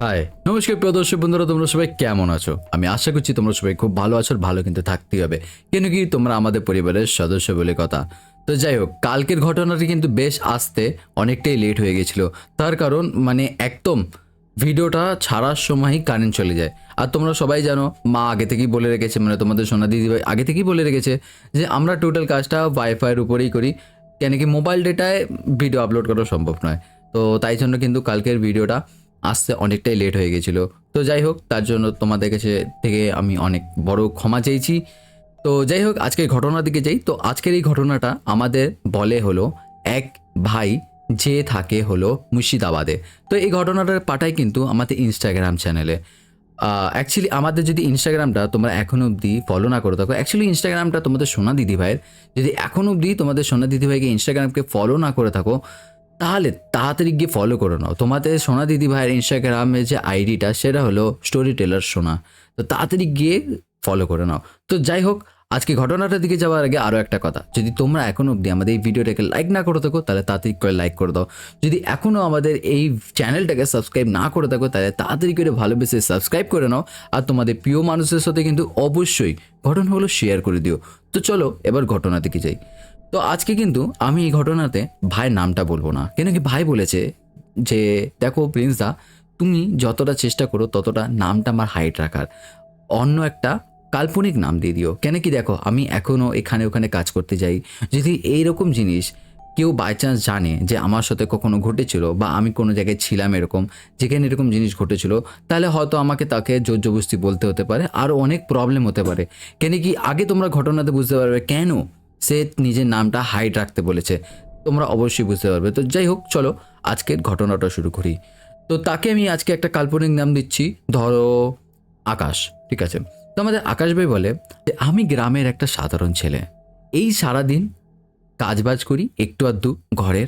High, নমস্কার প্রিয় দর্শক বন্ধুরা, তোমরা সবাই কেমন আছো? আমি আশা করছি তোমরা সবাই খুব ভালো আছো। আর ভালো কিন্তু থাকতেই হবে, কেন কি তোমরা আমাদের পরিবারের সদস্য বলে কথা। তো যাই হোক, কালকের ঘটনাটি কিন্তু বেশ আসতে অনেকটাই লেট হয়ে গেছিল। তার কারণ একদম ভিডিওটা ছাড়ার সময়ই কারেন্ট চলে যায়। আর তোমরা সবাই জানো, মা আগে থেকেই বলে রেখেছে, তোমাদের সোনা দিদিভাই আগে থেকেই বলে রেখেছে যে আমরা টোটাল কাজটা ওয়াইফাইয়ের উপরেই করি, কেন কি মোবাইল ডেটায় ভিডিও আপলোড করা সম্ভব নয়। তো তাই জন্য কিন্তু কালকের ভিডিওটা আসতে অনেকটাই লেট হয়ে গেছিলো। তো যাই হোক, তার জন্য তোমাদের কাছে থেকে আমি অনেক বড় ক্ষমা চেয়েছি। তো যাই হোক, আজকের ঘটনার দিকে যাই। তো আজকের এই ঘটনাটা আমাদের বলে হলো এক ভাই যে থাকে হলো মুর্শিদাবাদে। তো এই ঘটনাটার পাঠায় কিন্তু আমাদের ইনস্টাগ্রাম চ্যানেলে। অ্যাকচুয়ালি আমাদের যদি ইনস্টাগ্রামটা তোমরা এখনও অবধি ফলো না করে থাকো, অ্যাকচুয়ালি ইনস্টাগ্রামটা তোমাদের সোনা দিদিভাইয়ের, যদি এখনও অবধি তোমাদের সোনা দিদিভাইকে ইনস্টাগ্রামকে ফলো না করে থাকো, তাহলে তাড়াতাড়ি গিয়ে ফলো করে নাও। তোমাদের সোনা দিদি ভাইয়ের ইনস্টাগ্রামের যে আইডিটা সেটা হলো স্টোরি টেলার সোনা। তো তাড়াতাড়ি গিয়ে ফলো করে নাও। তো যাই হোক, আজকে ঘটনাটার দিকে যাওয়ার আগে আরও একটা কথা, যদি তোমরা এখনও অবধি আমাদের এই ভিডিওটাকে লাইক না করে থাকো তাহলে তাড়াতাড়ি করে লাইক করে দাও। যদি এখনও আমাদের এই চ্যানেলটাকে সাবস্ক্রাইব না করে থাকো তাহলে তাড়াতাড়ি করে ভালোবেসে সাবস্ক্রাইব করে নাও। আর তোমাদের প্রিয় মানুষের সাথে কিন্তু অবশ্যই ঘটনাগুলো শেয়ার করে দিও। তো চলো এবার ঘটনা দিকে যাই। তো আজকে কিন্তু আমি এই ঘটনাতে ভাইয়ের নামটা বলবো না, কেন কি ভাই বলেছে যে দেখো প্রিন্স দা, তুমি যতটা চেষ্টা করো ততটা নামটা আমার হাইট রাখার, অন্য একটা কাল্পনিক নাম দিয়ে দিও। কেন কি দেখো, আমি এখনও এখানে ওখানে কাজ করতে যাই, যদি এইরকম জিনিস কেউ বাই চান্স জানে যে আমার সাথে কখনো ঘটেছিল বা আমি কোনো জায়গায় ছিলাম এরকম যেখানে এরকম জিনিস ঘটেছিল, তাহলে হয়তো আমাকে তাকে জোর জবরদস্তি বলতে হতে পারে, আরও অনেক প্রবলেম হতে পারে। কেন কি আগে তোমরা ঘটনাতে বুঝতে পারবে কেন সে নিজের নামটা হাইড রাখতে বলেছে, তোমরা অবশ্যই বুঝতে পারবে। তো যাই হোক, চলো আজকের ঘটনাটা শুরু করি। তো তাকে আমি আজকে একটা কাল্পনিক নাম দিচ্ছি, ধরো আকাশ, ঠিক আছে? তো আমাদের আকাশ ভাই বলে যে আমি গ্রামের একটা সাধারণ ছেলে, এই সারাদিন কাজবাজ করি একটু আধটু ঘরের,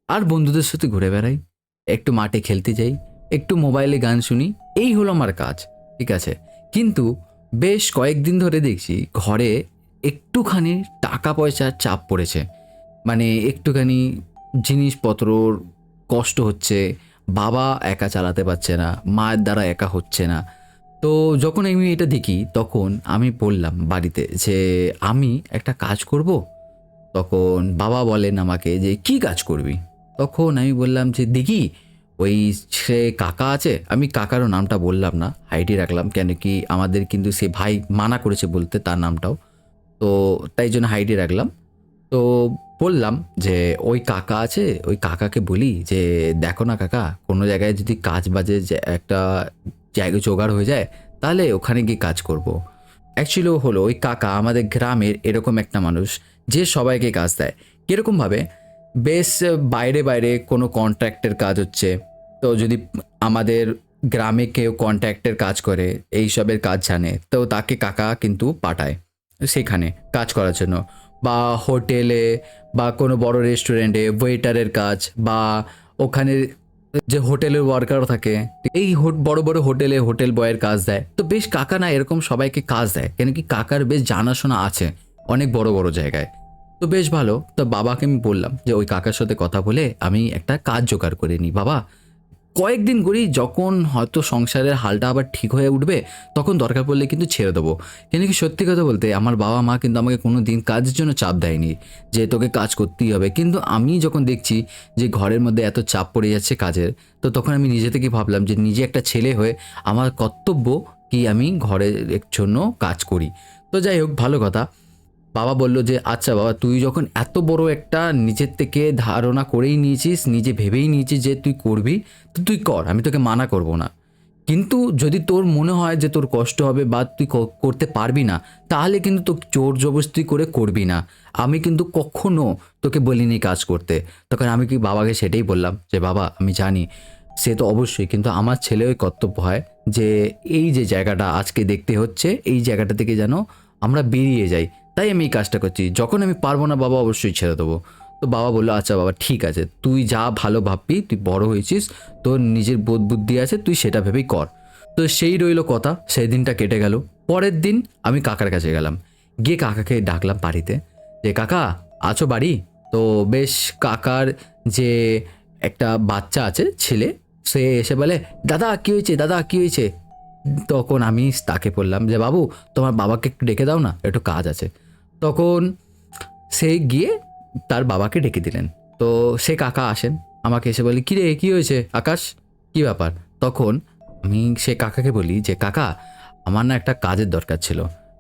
আর বন্ধুদের সাথে ঘুরে বেড়াই, একটু মাঠে খেলতে যাই, একটু মোবাইলে গান শুনি, এই হলো আমার কাজ, ঠিক আছে? কিন্তু বেশ কয়েকদিন ধরে দেখছি ঘরে একটুখানি টাকা পয়সার চাপ পড়েছে, একটুখানি জিনিসপত্রর কষ্ট হচ্ছে, বাবা একা চালাতে পারছে না, মায়ের দ্বারা একা হচ্ছে না। তো যখন আমি এটা দেখি তখন আমি বললাম বাড়িতে যে আমি একটা কাজ করব। তখন বাবা বলেন আমাকে যে কি কাজ করবি? তখন আমি বললাম যে দেখি, ওই সে কাকা আছে, আমি কাকারও নামটা বললাম না, হাইডি রাখলাম, কেন কি আমাদের কিন্তু সে ভাই মানা করেছে বলতে তার নামটাও, তো তাই জন্য হাইডি রাখলাম। তো বললাম যে ওই কাকা আছে, ওই কাকাকে বলি যে দেখো না কাকা, কোনো জায়গায় যদি কাজ বাজে যে একটা জায়গা জোগাড় হয়ে যায় তাহলে ওখানে গিয়ে কাজ করব। অ্যাকচুয়ালি হলো ওই কাকা আমাদের গ্রামের এরকম একটা মানুষ যে সবাইকে কাজ দেয়। কীরকমভাবে, বেশ বাইরে বাইরে কোনো কন্ট্রাক্টের কাজ হচ্ছে, তো যদি আমাদের গ্রামে কেউ কন্ট্রাক্টের কাজ করে, এইসবের কাজ জানে, তো তাকে কাকা কিন্তু পাঠায় সেখানে কাজ করার জন্য, বা হোটেলে বা কোনো বড় রেস্টুরেন্টে ওয়েটারের কাজ, বা ওখানে যে হোটেলের ওয়ার্কার থাকে, এই বড় বড় হোটেলে হোটেল বয়ের কাজ দেয়। তো বেশ কাকা না এরকম সবাইকে কাজ দেয়, কেন কি কাকার বেশ জানাশোনা আছে অনেক বড় বড় জায়গায়। তো বেশ ভালো। তো বাবাকে আমি বললাম যে ওই কাকার সাথে কথা বলে আমি একটা কাজ জোগাড় করে নিই বাবা, কয়েকদিন করি, যখন হয়তো সংসারের হালটা আবার ঠিক হয়ে উঠবে তখন দরকার পড়লে কিন্তু ছেড়ে দেবো। কিন্তু কি সত্যি কথা বলতে আমার বাবা মা কিন্তু আমাকে কোনো দিন কাজের জন্য চাপ দেয়নি যে তোকে কাজ করতেই হবে। কিন্তু আমি যখন দেখছি যে ঘরের মধ্যে এত চাপ পড়ে যাচ্ছে কাজের, তো তখন আমি নিজে থেকে ভাবলাম যে নিজে একটা ছেলে হয়ে আমার কর্তব্য কি আমি ঘরের জন্য কাজ করি। তো যাই হোক, ভালো কথা। বাবা বলল যে আচ্ছা বাবা, তুই যখন এত বড় একটা নিজের থেকে ধারণা করেই নিয়েছিস, নিজে ভেবেই নিয়েছিস যে তুই করবি, তো তুই কর, আমি তোকে মানা করব না। কিন্তু যদি তোর মনে হয় যে তোর কষ্ট হবে বা তুই করতে পারবি না, তাহলে কিন্তু তোকে জোর জবরদস্তি করে করবি না। আমি কিন্তু কখনো তোকে বলিনি কাজ করতে। তখন আমি কি বাবাকে সেটাই বললাম যে বাবা আমি জানি সে তো অবশ্যই, কিন্তু আমার ছেলের কর্তব্য হয় যে এই যে জায়গাটা আজকে দেখতে হচ্ছে, এই জায়গাটা থেকে যেন আমরা বেরিয়ে যাই, তাই আমি এই কাজটা করছি। যখন আমি পারবো না বাবা অবশ্যই ছেড়ে দেবো। তো বাবা বললো আচ্ছা বাবা ঠিক আছে, তুই যা ভালো ভাববি, তুই বড় হয়েছিস, তোর নিজের বোধ বুদ্ধি আছে, তুই সেটা ভেবেই কর। তো সেই রইল কথা, সেই দিনটা কেটে গেল। পরের দিন আমি কাকার কাছে গেলাম, গিয়ে কাকাকে ডাকলাম বাড়িতে যে কাকা আছো বাড়ি? তো বেশ কাকার যে একটা বাচ্চা আছে ছেলে, সে এসে বলে, দাদা কী হয়েছে, দাদা কী হয়েছে? তখন আমি তাকে বললাম যে বাবু তোমার বাবাকে একটু ডেকে দাও না, একটু কাজ আছে। তখন সে গিয়ে তার বাবাকে ডেকে দিলেন। তো সে কাকা আসেন, আমাকে এসে বলি, কী রে কী হয়েছে আকাশ, কী ব্যাপার? তখন আমি সে কাকাকে বলি যে কাকা, আমার না একটা কাজের দরকার ছিল,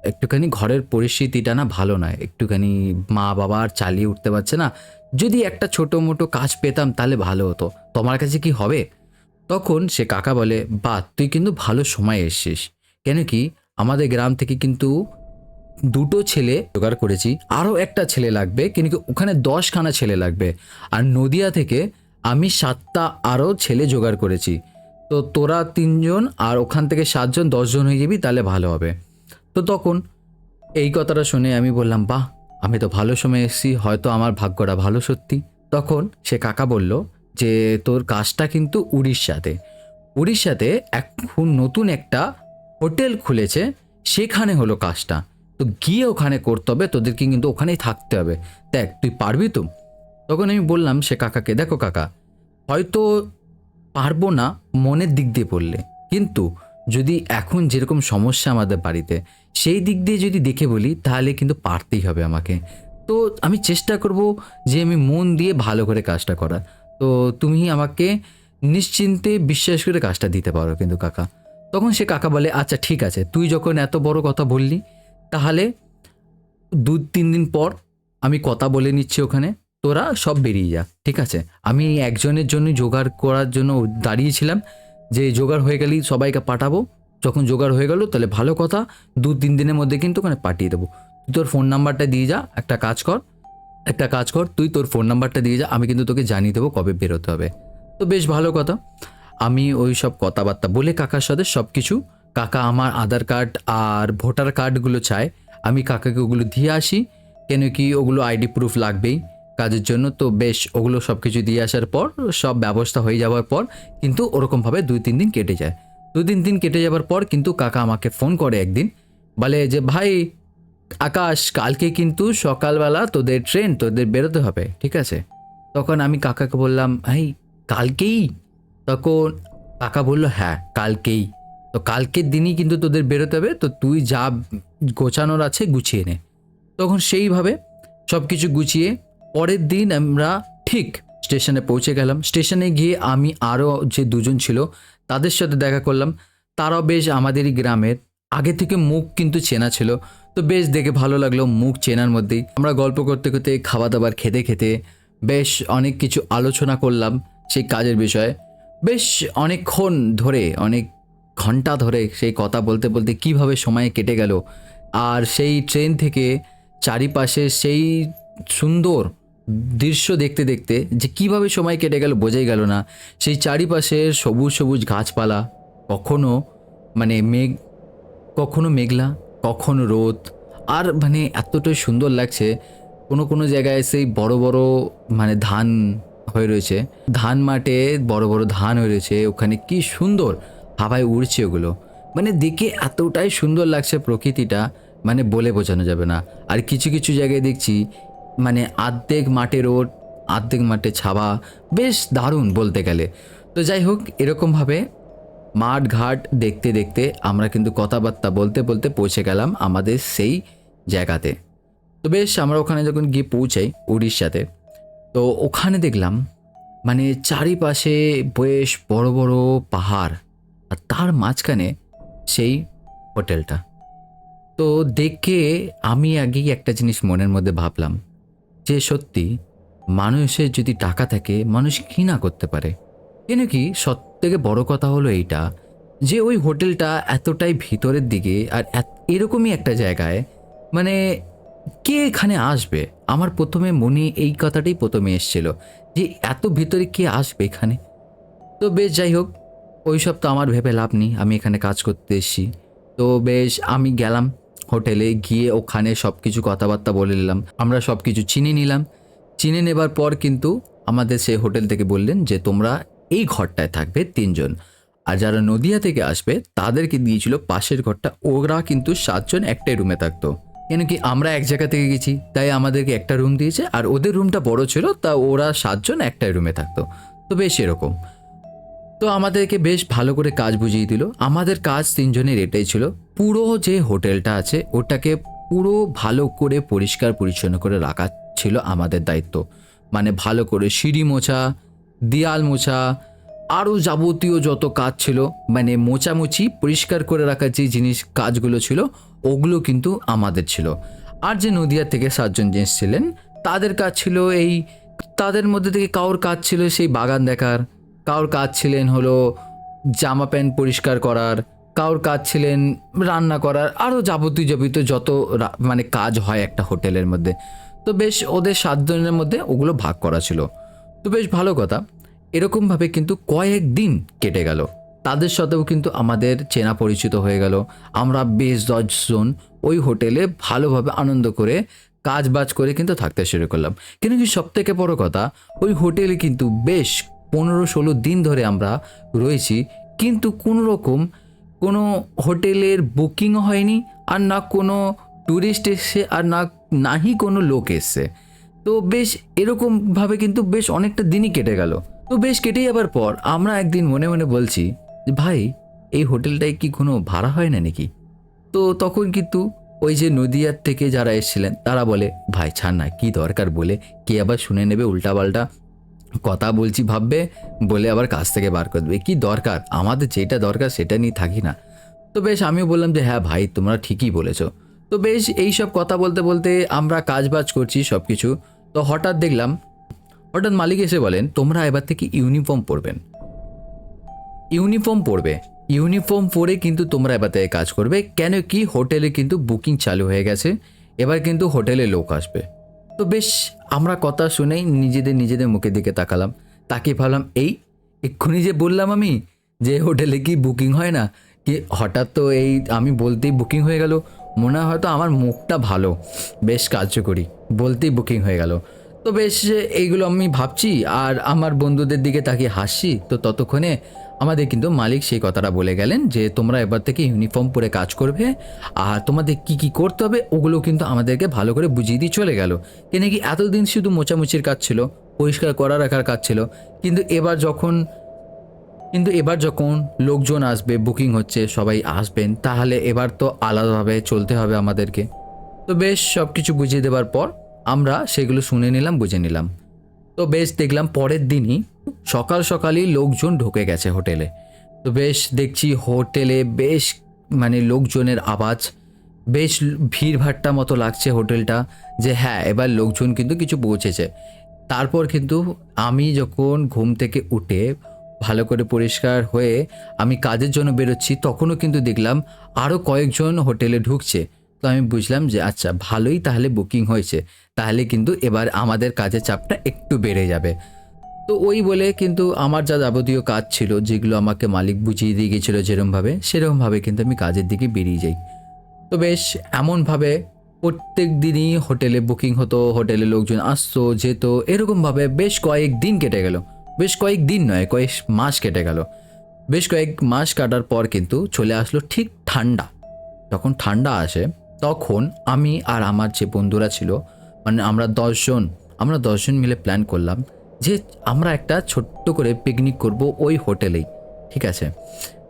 একটুখানি ঘরের পরিস্থিতিটা না ভালো নয়, একটুখানি মা বাবা আর চালিয়ে উঠতে পারছে না, যদি একটা ছোটো মোটো কাজ পেতাম তাহলে ভালো হতো, তোমার কাছে কি হবে? তখন সে কাকা বলে, বাহ তুই কিন্তু ভালো সময় এসছিস, কেন কি আমাদের গ্রাম থেকে কিন্তু দুটো ছেলে জোগাড় করেছি, আরও একটা ছেলে লাগবে, কিন্তু ওখানে 10খানা ছেলে লাগবে, আর নদিয়া থেকে আমি 7টা আরও ছেলে জোগাড় করেছি, তো তোরা 3জন আর ওখান থেকে 7জন, 10জন হয়ে যাবি, তাহলে ভালো হবে। তো তখন এই কথাটা শুনে আমি বললাম, বাহ আমি তো ভালো সময় এসেছি, হয়তো আমার ভাগ্যটা ভালো সত্যি। তখন সে কাকা বলল যে তোর কাজটা কিন্তু উড়িষ্যাতে এখন নতুন একটা হোটেল খুলেছে, সেখানে হলো কাজটা, তো গিয়ে ওখানে করতে হবে, তোদেরকে কিন্তু ওখানেই থাকতে হবে, দেখ তুই পারবি তো? তখন আমি বললাম সে কাকাকে, দেখো কাকা, হয়তো পারবো না মনের দিক দিয়ে পড়লে, কিন্তু যদি এখন যেরকম সমস্যা আমাদের বাড়িতে, সেই দিক দিয়ে যদি দেখে বলি তাহলে কিন্তু পারতেই হবে আমাকে, তো আমি চেষ্টা করব যে আমি মন দিয়ে ভালো করে কাজটা করা, তো তুমি আমাকে নিশ্চিন্তে বিশ্বাস করে কাজটা দিতে পারো কিন্তু কাকা। তখন সে কাকা বলে, আচ্ছা ঠিক আছে, তুই যখন এত বড় কথা বললি, তাহলে 2-3 দিন পর আমি কথা বলে নিচ্ছি ওখানে, তোরা সব বেরিয়ে যা, ঠিক আছে? আমি একজনের জন্য জোগাড় করার জন্য দাঁড়িয়েছিলাম, যে জোগাড় হয়ে গেলেই সবাইকে পাঠাবো, যখন জোগাড় হয়ে গেল তাহলে ভালো কথা, 2-3 দিনের মধ্যে কিন্তু ওখানে পাঠিয়ে দেবো। তুই তোর ফোন নাম্বারটা দিয়ে যা, একটা কাজ কর, তুই তোর ফোন নাম্বারটা দিয়ে যা, আমি কিন্তু তোকে জানিয়ে দেবো কবে বেরোতে হবে। তো বেশ ভালো কথা, আমি ওই সব কথাবার্তা বলে কাকার সাথে সব কিছু, কাকা আমার আধার কার্ড আর ভোটার কার্ডগুলো চায়, আমি কাকাকে ওগুলো দিয়ে আসি, কেন কি ওগুলো আইডি প্রুফ লাগবেই কাজের জন্য। তো বেশ ওগুলো সব কিছু দিয়ে আসার পর, সব ব্যবস্থা হয়ে যাওয়ার পর কিন্তু ওরকমভাবে 2-3 দিন কেটে যায়। 2-3 দিন কেটে যাবার পর কিন্তু কাকা আমাকে ফোন করে একদিন, বলে যে ভাই আকাশ, কালকে কিন্তু সকালবেলা তোদের ট্রেন, তোদের বেরোতে হবে, ঠিক আছে? তখন আমি কাকাকে বললাম, এই কালকেই? তখন কাকা বলল, হ্যাঁ কালকেই, তো কালকের দিনই কিন্তু তোদের বেরোতে হবে, তো তুই যা গোছানোর আছে গুছিয়ে নে। তখন সেইভাবে সব কিছু গুছিয়ে পরের দিন আমরা ঠিক স্টেশনে পৌঁছে গেলাম। স্টেশনে গিয়ে আমি আরও যে 2জন ছিল তাদের সাথে দেখা করলাম, তারাও বেশ আমাদেরই গ্রামের, আগে থেকে মুখ কিন্তু চেনা ছিল, তো বেশ দেখে ভালো লাগলো, মুখ চেনার মধ্যেই আমরা গল্প করতে করতে, খাওয়া দাবার খেতে খেতে বেশ অনেক কিছু আলোচনা করলাম সেই কাজের বিষয়ে, বেশ অনেকক্ষণ ধরে, অনেক ঘন্টা ধরে সেই কথা বলতে বলতে কিভাবে সময় কেটে গেল, আর সেই ট্রেন থেকে চারিপাশে সেই সুন্দর দৃশ্য দেখতে দেখতে যে কিভাবে সময় কেটে গেল বোঝাই গেল না। সেই চারিপাশে সবুজ সবুজ গাছপালা, কখনো মানে মেঘ, কখনো মেঘলা, কখনো রোদ, আর মানে এতটাই সুন্দর লাগছে। কোনো কোনো জায়গায় সেই বড় বড় মানে ধান হয়ে রয়েছে, ধান মাঠে বড় বড় ধান হয়ে রয়েছে, ওখানে কি সুন্দর হাওয়ায় উড়ছে ওগুলো, মানে দেখে এতটাই সুন্দর লাগছে প্রকৃতিটা, মানে বলে বোঝানো যাবে না। আর কিছু কিছু জায়গায় দেখছি মানে আর্ধেক মাঠে রোড, আর্ধেক মাঠে ছাওয়া, বেশ দারুণ বলতে গেলে। তো যাই হোক, এরকমভাবে মাঠ ঘাট দেখতে দেখতে আমরা কিন্তু কথাবার্তা বলতে বলতে পৌঁছে গেলাম আমাদের সেই জায়গাতে। তো বেশ আমরা ওখানে যখন গিয়ে পৌঁছাই উড়িষ্যাতে, তো ওখানে দেখলাম মানে চারিপাশে বেশ বড় বড় পাহাড়, আর তার মাঝখানে সেই হোটেলটা। তো দেখে আমি আগেই একটা জিনিস মনের মধ্যে ভাবলাম যে সত্যি মানুষের যদি টাকা থাকে মানুষ কি না করতে পারে। কেন কি সবথেকে বড় কথা হলো এইটা, যে ওই হোটেলটা এতটাই ভিতরের দিকে, আর এরকমই একটা জায়গায়, মানে কে এখানে আসবে? আমার প্রথমে মনে এই কথাটাই প্রথমে এসেছিল যে এত ভিতরে কে আসবে এখানে। তো বেশ যাই হোক, ওইসব তো আমার ভেবে লাভ নেই, আমি এখানে কাজ করতে এসেছি। তো বেশ আমি গেলাম হোটেলে, গিয়ে ওখানে সব কিছু কথাবার্তা বলে নিলাম, আমরা সব কিছু চিনে নিলাম। চিনে নেবার পর কিন্তু আমাদের সেই হোটেল থেকে বললেন যে তোমরা এই ঘরটায় থাকবে 3জন, আর যারা নদিয়া থেকে আসবে তাদেরকে দিয়েছিল পাশের ঘরটা, ওরা কিন্তু 7জন একটাই রুমে থাকতো, কেন কি আমরা এক জায়গা থেকে গেছি তাই আমাদেরকে একটা রুম দিয়েছে, আর ওদের রুমটা বড় ছিল তা ওরা 7জন একটাই রুমে থাকতো। তো বেশ এরকম। তো আমাদেরকে বেশ ভালো করে কাজ বুঝিয়ে দিল। আমাদের কাজ তিনজনের এটাই ছিল, পুরো যে হোটেলটা আছে ওটাকে পুরো ভালো করে পরিষ্কার পরিচ্ছন্ন করে রাখা ছিল আমাদের দায়িত্ব। মানে ভালো করে সিঁড়ি মোছা, দেয়াল মোছা, আরও যাবতীয় যত কাজ ছিল, মানে মোছামুছি পরিষ্কার করে রাখার যে জিনিস কাজগুলো ছিল ওগুলো কিন্তু আমাদের ছিল। আর যে নদিয়া থেকে 7জন জেন্টস ছিলেন তাদের কাজ ছিল এই, তাদের মধ্যে থেকে কারোর কাজ ছিল সেই বাগান দেখার, কারোর কাজ ছিলেন হলো জামা প্যান্ট পরিষ্কার করার, কারোর কাজ ছিলেন রান্না করার, আরও যাবতীয় যাবতীয় যত মানে কাজ হয় একটা হোটেলের মধ্যে। তো বেশ ওদের 7জনের মধ্যে ওগুলো ভাগ করা ছিল। তো বেশ ভালো কথা। এরকমভাবে কিন্তু কয়েকদিন কেটে গেল, তাদের সাথেও কিন্তু আমাদের চেনা পরিচিত হয়ে গেল। আমরা বেশ 10জন ওই হোটেলে ভালোভাবে আনন্দ করে কাজ বাজ করে কিন্তু থাকতে শুরু করলাম। কিন্তু কি সব থেকে বড় কথা, ওই হোটেলে কিন্তু বেশ 15-16 দিন ধরে আমরা রয়েছি, কিন্তু কোনো রকম কোনো হোটেলের বুকিংও হয়নি, আর না কোনো ট্যুরিস্ট এসছে, আর নাহি কোনো লোক এসছে। তো বেশ এরকমভাবে কিন্তু বেশ অনেকটা দিনই কেটে গেল। তো বেশ কেটে যাবার পর আমরা একদিন মনে মনে বলছি যে ভাই, এই হোটেলটায় কি কোনো ভাড়া হয় না নাকি? তো তখন কিন্তু ওই যে নদিয়ার থেকে যারা এসেছিলেন তারা বলে, ভাই ছাড় না, কি দরকার, বলে কে আবার শুনে নেবে, উল্টাপাল্টা কথা বলছি ভাববে, বলে আবার কাজ থেকে বার করে দেবে, কি দরকার, আমাদের যেটা দরকার সেটা নিয়ে থাকি না। তো বেশ আমিও বললাম যে হ্যাঁ ভাই, তোমরা ঠিকই বলেছো। তো বেশ এইসব কথা বলতে বলতে আমরা কাজ বাজ করছি সব কিছু। তো হঠাৎ মালিক এসে বলেন, তোমরা এবার থেকে ইউনিফর্ম পরবে, ইউনিফর্ম পরে কিন্তু তোমরা এবার থেকে কাজ করবে, কেন কি হোটেলে কিন্তু বুকিং চালু হয়ে গেছে, এবার কিন্তু হোটেলে লোক আসবে। তো বেশ আমরা কথা শুনেই নিজেদের মুখের দিকে তাকালাম, তাকিয়ে ভাবলাম এই এক্ষুনি যে বললাম আমি যে হোটেলে কি বুকিং হয় না, কি হঠাৎ তো এই আমি বলতেই বুকিং হয়ে গেল। মনে হয় হয়তো আমার মুখটা ভালো, বেশ কার্যকরী, বলতেই বুকিং হয়ে গেল। তো বেশ এইগুলো আমি ভাবছি আর আমার বন্ধুদের দিকে তাকিয়ে হাসছি। তো ততক্ষণে আমাদের কিন্তু মালিক সেই কথাটা বলে গেলেন যে তোমরা এবার থেকে ইউনিফর্ম পরে কাজ করবে, আর তোমাদের কি কি করতে হবে ওগুলো কিন্তু আমাদেরকে ভালো করে বুঝিয়ে দিয়ে চলে গেল। কেন কি এতদিন শুধু মোছামুছির কাজ ছিল, পরিষ্কার করা রাখার কাজ ছিল, কিন্তু এবার যখন লোকজন আসবে, বুকিং হচ্ছে, সবাই আসবেন, তাহলে এবার তো আলাদাভাবে চলতে হবে আমাদেরকে। তো বেশ সব কিছু বুঝিয়ে দেওয়ার পর আমরা সেগুলো শুনে নিলাম, বুঝে নিলাম। তো বেশ দেখলাম পরের দিনই সকালই লোকজন ঢুকে গেছে হোটেলে। তো বেশ দেখছি হোটেলে বেশ মানে লোকজনের আওয়াজ, বেশ ভিড়ভাট্টা মতো লাগছে হোটেলটা, যে হ্যাঁ এবার লোকজন কিন্তু কিছু পৌঁছেছে। তারপর কিন্তু আমি যখন ঘুম থেকে উঠে ভালো করে পরিষ্কার হয়ে আমি কাজের জন্য বেরোচ্ছি, তখনও কিন্তু দেখলাম আরও কয়েকজন হোটেলে ঢুকছে। তো আমি বুঝলাম যে আচ্ছা ভালোই তাহলে বুকিং হয়েছে, তাহলে কিন্তু এবার আমাদের কাজের চাপটা একটু বেড়ে যাবে। তো ওই বলে কিন্তু আমার যা যাবতীয় কাজ ছিল, যেগুলো আমাকে মালিক বুঝিয়ে দিয়ে গেছিলো সেরকমভাবে কিন্তু আমি কাজের দিকে বেরিয়ে যাই। তো বেশ এমনভাবে প্রত্যেক দিনই হোটেলে বুকিং হতো, হোটেলে লোকজন আসতো যেত, এরকমভাবে বেশ কয়েক দিন কেটে গেল। বেশ কয়েক দিন নয়, কয়েক মাস কেটে গেল। বেশ কয়েক মাস কাটার পর কিন্তু চলে আসলো ঠিক ঠান্ডা। যখন ঠান্ডা আসে তখন আমি আর আমার যে বন্ধুরা ছিল, মানে আমরা 10জন মিলে প্ল্যান করলাম যে আমরা একটা ছোট্ট করে পিকনিক করব ওই হোটেলেই, ঠিক আছে,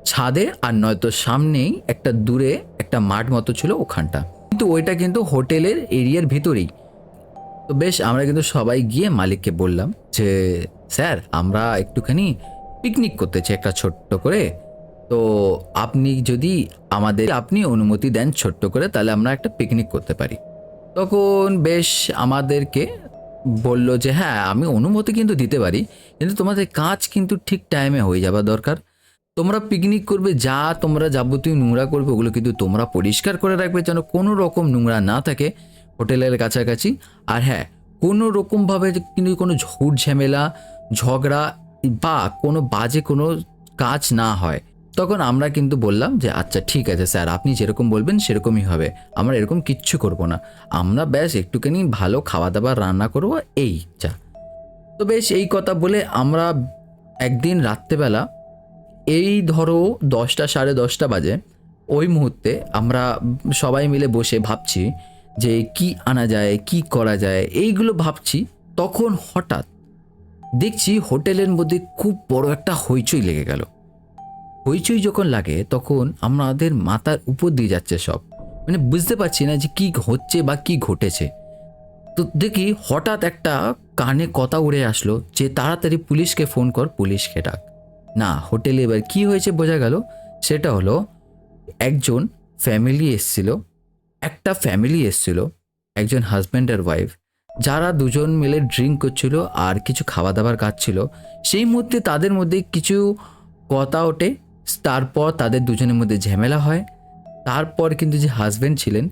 ছাদে, আর নয়তো সামনেই একটা দূরে একটা মাঠ মতো ছিল ওখানটা, কিন্তু ওইটা কিন্তু হোটেলের এরিয়ার ভিতরেই। তো বেশ আমরা কিন্তু সবাই গিয়ে মালিককে বললাম যে স্যার আমরা একটুখানি পিকনিক করতে চাই একটা ছোট্ট করে, তো আপনি অনুমতি দেন ছোট্ট করে, তাহলে আমরা একটা পিকনিক করতে পারি। তখন বেশ আমাদেরকে বলল যে হ্যাঁ আমি অনুমতি কিন্তু দিতে পারি, কিন্তু তোমাদের কাজ কিন্তু ঠিক টাইমে হয়ে যাওয়া দরকার। তোমরা পিকনিক করবে, তোমরা যাবতীয় নোংরা করবে ওগুলো কিন্তু তোমরা পরিষ্কার করে রাখবে, যেন কোনো রকম নোংরা না থাকে হোটেলের কাছাকাছি। আর হ্যাঁ, কোনো রকমভাবে কিন্তু কোনো ঝুট ঝামেলা, ঝগড়া বা কোনো বাজে কোনো কাজ না হয়। তখন আমরা কিন্তু বললাম যে আচ্ছা ঠিক আছে স্যার, আপনি যেরকম বলবেন সেরকমই হবে, আমরা এরকম কিচ্ছু করব না, আমরা ব্যাস একটুখানি ভালো খাওয়া দাওয়া রান্না করবো, এই যা। তো বেশ এই কথা বলে আমরা একদিন রাত্রেবেলা, এই ধরো 10টা 10:30 বাজে, ওই মুহূর্তে আমরা সবাই মিলে বসে ভাবছি যে কি আনা যায়, কি করা যায়, এইগুলো ভাবছি। তখন হঠাৎ দেখছি হোটেলের মধ্যে খুব বড় একটা হইচই লেগে গেল। হইচই যখন লাগে তখন আমাদের মাথার উপর দিয়ে যাচ্ছে সব, মানে বুঝতে পারছি না যে কি হচ্ছে বা কি ঘটেছে। তো দেখি হঠাৎ একটা কানে কথা উড়ে আসলো যে তাড়াতাড়ি পুলিশকে ফোন কর, পুলিশকে ডাক। না, হোটেলে এবার কি হয়েছে বোঝা গেল, সেটা হলো একজন ফ্যামিলি এসছিল, একটা ফ্যামিলি এসছিল, একজন হাজব্যান্ড আর ওয়াইফ, যারা দুজন মিলে ড্রিঙ্ক করছিল আর কিছু খাওয়া দাবার খাচ্ছিল। সেই মুহূর্তে তাদের মধ্যে কিছু কথা ওঠে, তারপর তাদের দুজনের মধ্যে ঝামেলা হয়। তারপর কিন্তু যে হাজব্যান্ড ছিলেন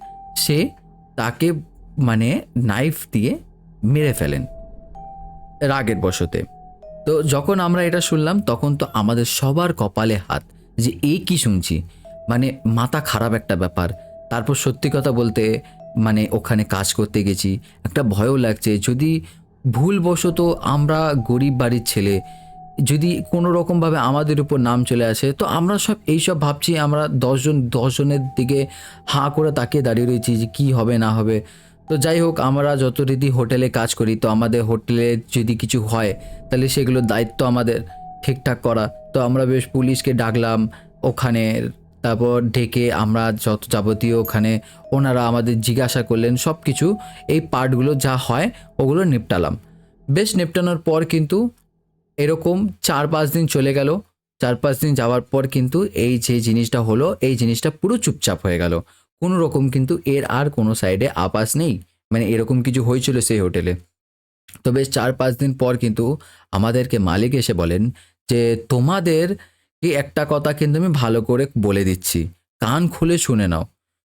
সে তাকে মানে নাইফ দিয়ে মেরে ফেলেন রাগের বশতে। তো যখন আমরা এটা শুনলাম তখন তো আমাদের সবার কপালে হাত, যে এই কি শুনছি, মানে মাথা খারাপ একটা ব্যাপার। তারপর সত্যি কথা বলতে মানে ওখানে কাজ করতে গেছি, একটা ভয়ও লাগছে যদি ভুলবশত আমরা গরিব বাড়ির ছেলে, যদি কোনো রকমভাবে আমাদের উপর নাম চলে আসে, তো আমরা সব এইসব ভাবছি, আমরা দশজনের দিকে হাঁ করে তাকিয়ে দাঁড়িয়ে রয়েছি যে কী হবে না হবে। তো যাই হোক, আমরা যথারীতি হোটেলে কাজ করি, তো আমাদের হোটেলে যদি কিছু হয় তাহলে সেগুলোর দায়িত্ব আমাদের ঠিকঠাক করা। তো আমরা বেশ পুলিশকে ডাকলাম ওখানে, তারপর ডেকে আমরা যত যাবতীয় ওখানে ওনারা আমাদের জিজ্ঞাসা করলেন, সব কিছু এই পার্টগুলো যা হয় ওগুলো নিপটালাম। বেশ নিপটানোর পর কিন্তু এরকম 4-5 দিন চলে গেল। 4-5 দিন যাওয়ার পর কিন্তু এই যে জিনিসটা হলো, এই জিনিসটা পুরো চুপচাপ হয়ে গেল। কোনো রকম কিন্তু এর আর কোনো সাইডে আওয়াজ নেই, মানে এরকম কিছু হয়েছিল সেই হোটেলে। তো বেশ 4-5 দিন পর কিন্তু আমাদেরকে মালিক এসে বলেন যে তোমাদের কি একটা কথা কিন্তু আমি ভালো করে বলে দিচ্ছি, কান খুলে শুনে নাও।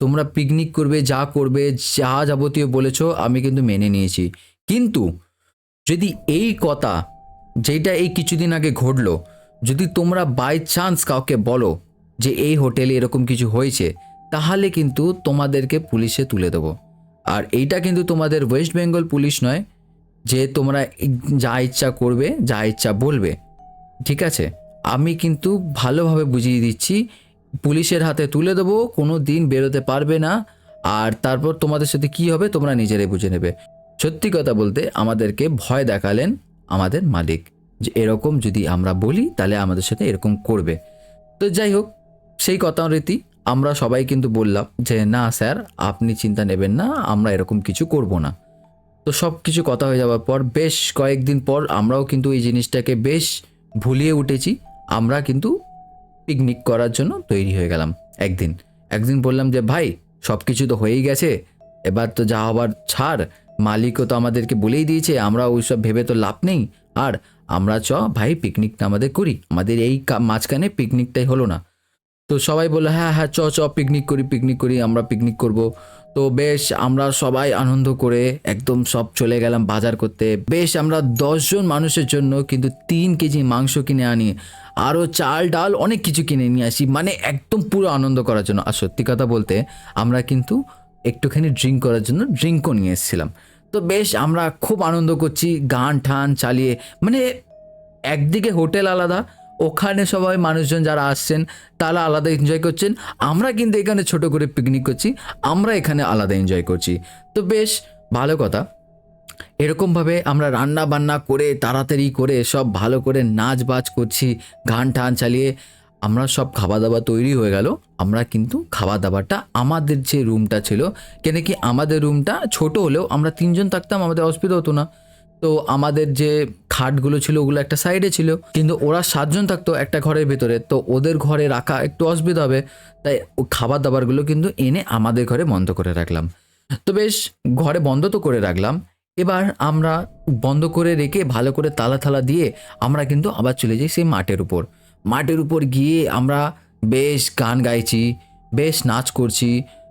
তোমরা পিকনিক করবে, যা করবে, যা যাবতীয় বলেছো আমি কিন্তু মেনে নিয়েছি, কিন্তু যদি এই কথা যেটা এই কিছুদিন আগে ঘটলো, যদি তোমরা বাই চান্স কাউকে বলো যে এই হোটেলে এরকম কিছু হয়েছে, তাহলে কিন্তু তোমাদেরকে পুলিশে তুলে দেবো। আর এইটা কিন্তু তোমাদের ওয়েস্ট বেঙ্গল পুলিশ নয় যে তোমরা যা ইচ্ছা করবে, যা ইচ্ছা বলবে, ঠিক আছে? আমি কিন্তু ভালোভাবে বুঝিয়ে দিচ্ছি, পুলিশের হাতে তুলে দেবো, কোনো দিন বেরোতে পারবে না। আর তারপর তোমাদের সাথে কি হবে তোমরা নিজেরাই বুঝে নেবে। সত্যি কথা বলতে আমাদেরকে ভয় দেখালেন আমাদের মালিক, যে এরকম যদি আমরা বলি তাহলে আমাদের সাথে এরকম করবে। তো যাই হোক, সেই কথা রীতি আমরা সবাই কিন্তু বললাম যে না স্যার, আপনি চিন্তা নেবেন না, আমরা এরকম কিছু করব না। তো সব কিছু কথা হয়ে যাওয়ার পর বেশ কয়েকদিন পর আমরাও কিন্তু এই জিনিসটাকে বেশ ভুলিয়ে উঠেছি। আমরা কিন্তু পিকনিক করার জন্য তৈরি হয়ে গেলাম। একদিন একদিন বললাম যে ভাই, সব কিছু তো হয়েই গেছে, এবার তো যা হবার ছাড়, মালিকও তো আমাদেরকে বলেই দিয়েছে, আমরা ওই সব ভেবে তো লাভ নেই। আর আমরা ভাই পিকনিকটা আমাদের করি, আমাদের এই মাঝখানে পিকনিকটাই হলো না। তো সবাই বললো হ্যাঁ হ্যাঁ পিকনিক করি, পিকনিক করি, আমরা পিকনিক করব। তো বেশ আমরা সবাই আনন্দ করে একদম সব চলে গেলাম বাজার করতে। বেশ আমরা 10 জন মানুষের জন্য কিন্তু 3 কেজি মাংস কিনে আনি, আরও চাল ডাল অনেক কিছু কিনে নিয়ে আসি, মানে একদম পুরো আনন্দ করার জন্য। আর সত্যি কথা বলতে আমরা কিন্তু একটুখানি ড্রিঙ্ক করার জন্য ড্রিঙ্কও নিয়ে এসেছিলাম। তো বেশ আমরা খুব আনন্দ করছি, গান ঠান চালিয়ে, মানে একদিকে হোটেল আলাদা, ওখানে সবাই মানুষজন যারা আসছেন তারা আলাদা এনজয় করছেন, আমরা কিন্তু এখানে ছোট করে পিকনিক করছি, আমরা এখানে আলাদা এনজয় করছি। তো বেশ ভালো কথা। এরকমভাবে আমরা রান্না বান্না করে তাড়াতাড়ি করে সব ভালো করে নাচ বাজ করছি, গান টান চালিয়ে আমরা সব খাওয়া দাওয়া তৈরি হয়ে গেল। আমরা কিন্তু খাওয়া দাওয়াটা আমাদের যে রুমটা ছিল, কেন কি আমাদের রুমটা ছোট হলেও আমরা 3 জন থাকতাম, আমাদের অসুবিধা হতো না। তো আমাদের যে খাটগুলো ছিল ওগুলো একটা সাইডে ছিল, কিন্তু ওরা 7 জন থাকতো একটা ঘরের ভেতরে, তো ওদের ঘরে রাখা একটু অসুবিধা হবে, তাই খাবার দাবারগুলো কিন্তু এনে আমাদের ঘরে বন্ধ করে রাখলাম। তো বেশ ঘরে বন্ধ তো করে রাখলাম, এবার আমরা বন্ধ করে রেখে ভালো করে তালা থালা দিয়ে আমরা কিন্তু আবার চলে যাই সেই মাঠের উপর গিয়ে আমরা বেশ গান গাইছি, বেশ নাচ করছি,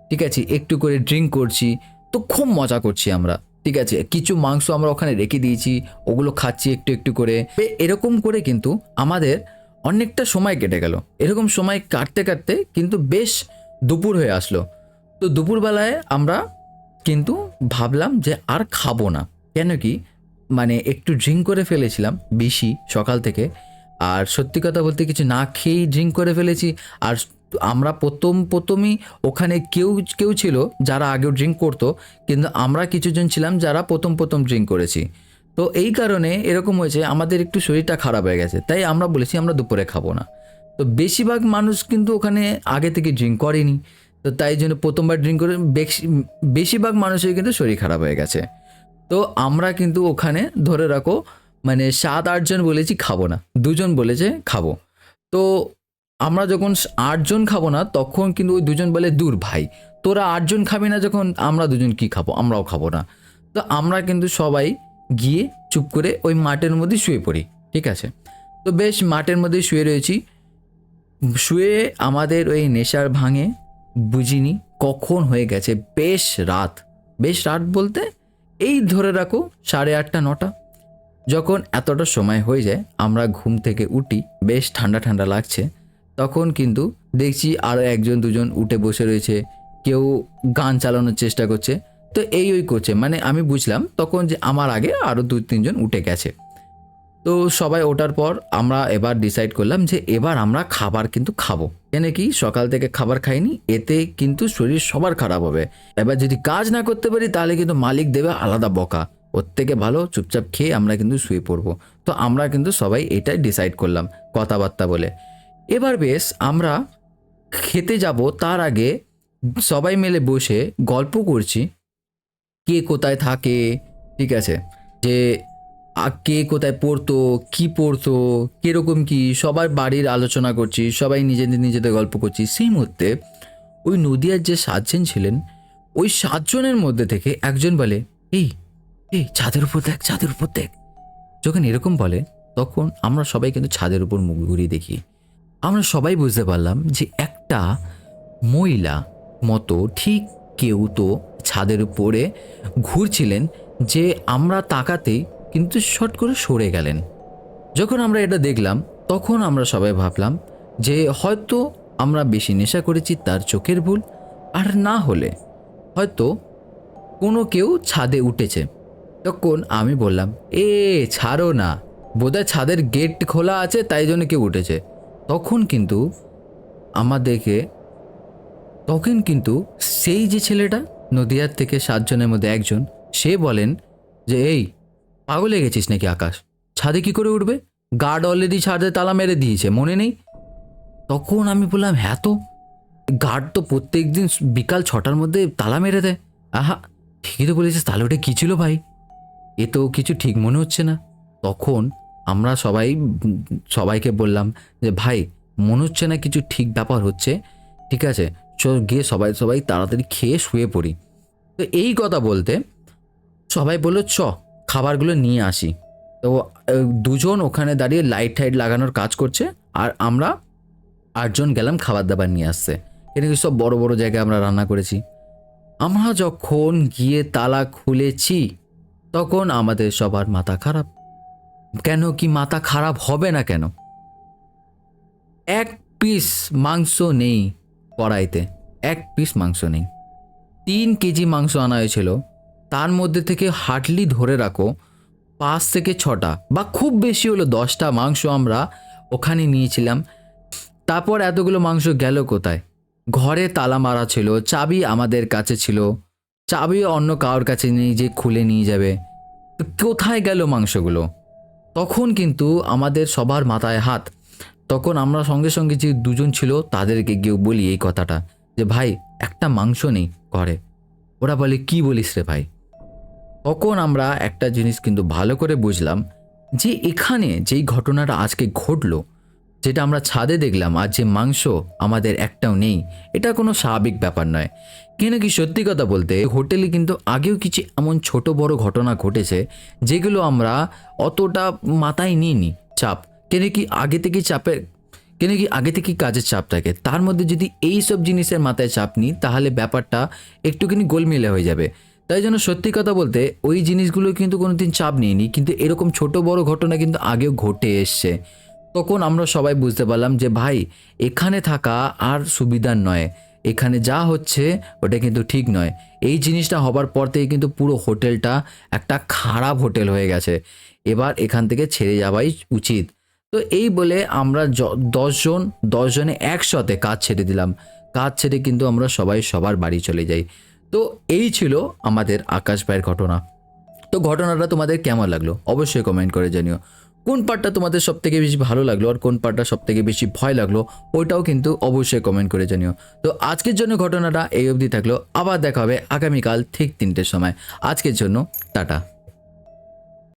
ঠিক আছে, একটু করে ড্রিঙ্ক করছি, তো খুব মজা করছি আমরা। ঠিক আছে, কিছু মাংস আমরা ওখানে রেখে দিয়েছি, ওগুলো খাচ্ছি একটু একটু করে। এরকম করে কিন্তু আমাদের অনেকটা সময় কেটে গেল। এরকম সময় কাটতে কাটতে কিন্তু বেশ দুপুর হয়ে আসলো। তো দুপুরবেলায় আমরা কিন্তু ভাবলাম যে আর খাবো না, কেন কি মানে একটু ড্রিঙ্ক করে ফেলেছিলাম বেশি সকাল থেকে, আর সত্যি কথা বলতে কিছু না খেয়েই ড্রিঙ্ক করে ফেলেছি। আর আমরা প্রথমই ওখানে কেউ কেউ ছিল যারা আগেও ড্রিঙ্ক করতো, কিন্তু আমরা কিছুজন ছিলাম যারা প্রথম ড্রিঙ্ক করেছি। তো তো এই কারণে এরকম হয়েছে, আমাদের একটু শরীরটা খারাপ হয়ে গেছে, তাই আমরা বলেছি আমরা দুপুরে খাবো না। তো বেশিরভাগ মানুষ কিন্তু ওখানে আগে থেকে ড্রিঙ্ক করেনি, তো তাই জন্য প্রথমবার ড্রিঙ্ক করে বেশিরভাগ মানুষের কিন্তু শরীর খারাপ হয়ে গেছে। তো আমরা কিন্তু ওখানে ধরে রাখো মানে 7-8 জন বলেছি খাবো না, 2 জন বলেছে খাবো। তো আমরা যখন 8 জন খাবো না, তখন কিন্তু ওই 2 জন বলে দূর ভাই, তোরা 8 জন খাবি না যখন আমরা 2 জন কি খাবো, আমরাও খাবো না। তো আমরা কিন্তু সবাই গিয়ে চুপ করে ওই মাঠের মধ্যে শুয়ে পড়ি, ঠিক আছে। তো বেশ মাঠের মধ্যে শুয়ে রয়েছি, শুয়ে আমাদের ওই নেশার ভাঙে বুঝিনি কখন হয়ে গেছে বেশ রাত বলতে এই ধরে রাখো 8:30-9টা। যখন এতটা সময় হয়ে যায় আমরা ঘুম থেকে উঠি, বেশ ঠান্ডা ঠান্ডা লাগছে, তখন কিন্তু দেখছি আরও 1-2 জন উঠে বসে রয়েছে, কেউ গান চালানোর চেষ্টা করছে। তো ওই করছে, মানে আমি বুঝলাম তখন যে আমার আগে আরও 2-3 জন উঠে গেছে। তো সবাই ওঠার পর আমরা এবার ডিসাইড করলাম যে এবার আমরা খাবার কিন্তু খাবো, কেন কি সকাল থেকে খাবার খাইনি, এতে কিন্তু শরীর সবার খারাপ হবে। এবার যদি কাজ না করতে পারি তাহলে কিন্তু মালিক দেবে আলাদা বকা, ওর থেকে ভালো চুপচাপ খেয়ে আমরা কিন্তু শুয়ে পড়বো। তো আমরা কিন্তু সবাই এটাই ডিসাইড করলাম কথাবার্তা বলে। এবার বেশ আমরা খেতে যাব, তার আগে সবাই মিলে বসে গল্প করছি কে কোথায় থাকে, ঠিক আছে, যে কে কোথায় পড়তো, কি পড়তো, কিরকম কি, সবার বাড়ির আলোচনা করছি, সবাই নিজেদের গল্প করছি। সেই মুহূর্তে ওই নদিয়ার যে 7 জন ছিলেন, ওই 7 জনের মধ্যে থেকে একজন বলে এই এই ছাদের উপর দেখ, ছাদের উপর দেখ। যখন এরকম বলে তখন আমরা সবাই কিন্তু ছাদের উপর মুখ ঘুরিয়ে দেখি। আমরা সবাই বুঝতে পারলাম যে একটা মহিলা মতো ঠিক কেউ তো ছাদের উপরে ঘুরছিলেন, যে আমরা তাকাতেই কিন্তু শট করে সরে গেলেন। যখন আমরা এটা দেখলাম তখন আমরা সবাই ভাবলাম যে হয়তো আমরা বেশি নেশা করেছি, তার চোখের ভুল, আর না হলে হয়তো কোনো কেউ ছাদে উঠেছে। তখন আমি বললাম ছাড়ো না, বোধহয় ছাদের গেট খোলা আছে তাই জন্য কেউ উঠেছে। তখন কিন্তু সেই যে ছেলেটা নদিয়ার থেকে 7 জনের মধ্যে একজন, সে বলেন যে এই পাগল হয়ে গেছিস নাকি আকাশ, ছাদে কি করে উঠবে, গার্ড অলরেডি ছাদে তালা মেরে দিয়েছে, মনে নেই? তখন আমি বললাম হ্যাঁ, তো গার্ড তো প্রত্যেক দিন বিকাল 6টার মধ্যে তালা মেরে দেয়। আহা, ঠিকই তো বলেছিস, তাহলে ওটা কী ছিল ভাই, এ তো কিছু ঠিক মনে হচ্ছে না। তখন আমরা সবাইকে বললাম যে ভাই মনে হচ্ছে না কিছু ঠিক ব্যাপার হচ্ছে, ঠিক আছে গিয়ে সবাই তাড়াতাড়ি খেয়ে শুয়ে পড়ি। তো এই কথা বলতে সবাই বললো খাবারগুলো নিয়ে আসি। তো 2 জন ওখানে দাঁড়িয়ে লাইট টাইট লাগানোর কাজ করছে, আর আমরা 8 জন গেলাম খাবার দাবার নিয়ে আসছে। এখানে সব বড় বড় জায়গায় আমরা রান্না করেছি। আমরা যখন গিয়ে তালা খুলেছি তখন আমাদের সবার মাথা খারাপ। কেন কি মাথা খারাপ হবে না কেন? 1 পিস মাংস নেই কড়াইতে, 1 পিস মাংস নেই। 3 কেজি মাংস আনা হয়েছিল, তার মধ্যে থেকে হার্ডলি ধরে রাখো 5 থেকে 6টা বা খুব বেশি হলো 10টা মাংস আমরা ওখানে নিয়েছিলাম। তারপর এতগুলো মাংস গেল কোথায়? ঘরে তালা মারা ছিল, চাবি আমাদের কাছে ছিল, চাবি অন্য কারোর কাছে নেই যে খুলে নিয়ে যাবে। তো কোথায় গেল মাংসগুলো? তখন কিন্তু আমাদের সবার মাথায় হাত। তখন আমরা সঙ্গে সঙ্গে যে 2 জন ছিল তাদেরকে গিয়ে বলি এই কথাটা, যে ভাই একটা মাংস নেই ঘরে। ওরা বলে কি বলিস রে ভাই? তখন আমরা একটা জিনিস কিন্তু ভালো করে বুঝলাম যে এখানে যেই ঘটনাটা আজকে ঘটলো, যেটা আমরা ছাদে দেখলাম, আর যে মাংস আমাদের একটাও নেই, এটা কোনো স্বাভাবিক ব্যাপার নয়। কেন কি সত্যি কথা বলতে হোটেলে কিন্তু আগেও কিছু এমন ছোট বড় ঘটনা ঘটেছে যেগুলো আমরা অতটা মাথায় নিইনি চাপ। কেন কি আগে থেকে কাজের চাপ থাকে, তার মধ্যে যদি এই সব জিনিসের মাথায় চাপ নিই তাহলে ব্যাপারটা একটুখানি গোলমেলে হয়ে যাবে। তাই জন্য সত্যি কথা বলতে ওই জিনিসগুলো কিন্তু কোনোদিন চাপ নিইনি, কিন্তু এরকম ছোট বড় ঘটনা কিন্তু আগেও ঘটে এসছে। তখন আমরা সবাই বুঝতে পারলাম যে ভাই এখানে থাকা আর সুবিধার নয়, এখানে যা হচ্ছে ওটা কিন্তু ঠিক নয়। এই জিনিসটা হবার পর থেকে কিন্তু পুরো হোটেলটা একটা খারাপ হোটেল হয়ে গেছে, এবার এখান থেকে ছেড়ে যাওয়াই উচিত। তো এই বলে আমরা 10 জনে একসাথে কাজ ছেড়ে দিলাম। কাজ ছেড়ে কিন্তু আমরা সবাই সবার বাড়ি চলে যাই। তো এই ছিল আমাদের আকাশ ভাইয়ের ঘটনা। তো ঘটনাটা তোমাদের কেমন লাগলো অবশ্যই কমেন্ট করে জানিও। কোন পার্টটা তোমাদের সবথেকে বেশি ভালো লাগলো আর কোন পার্টটা সবথেকে বেশি ভয় লাগলো ওইটাও কিন্তু অবশ্যই কমেন্ট করে জানিও। তো আজকের জন্য ঘটনাটা এই অবধি থাকলো, আবার দেখা হবে আগামীকাল ঠিক 3টের সময়। আজকের জন্য টাটা।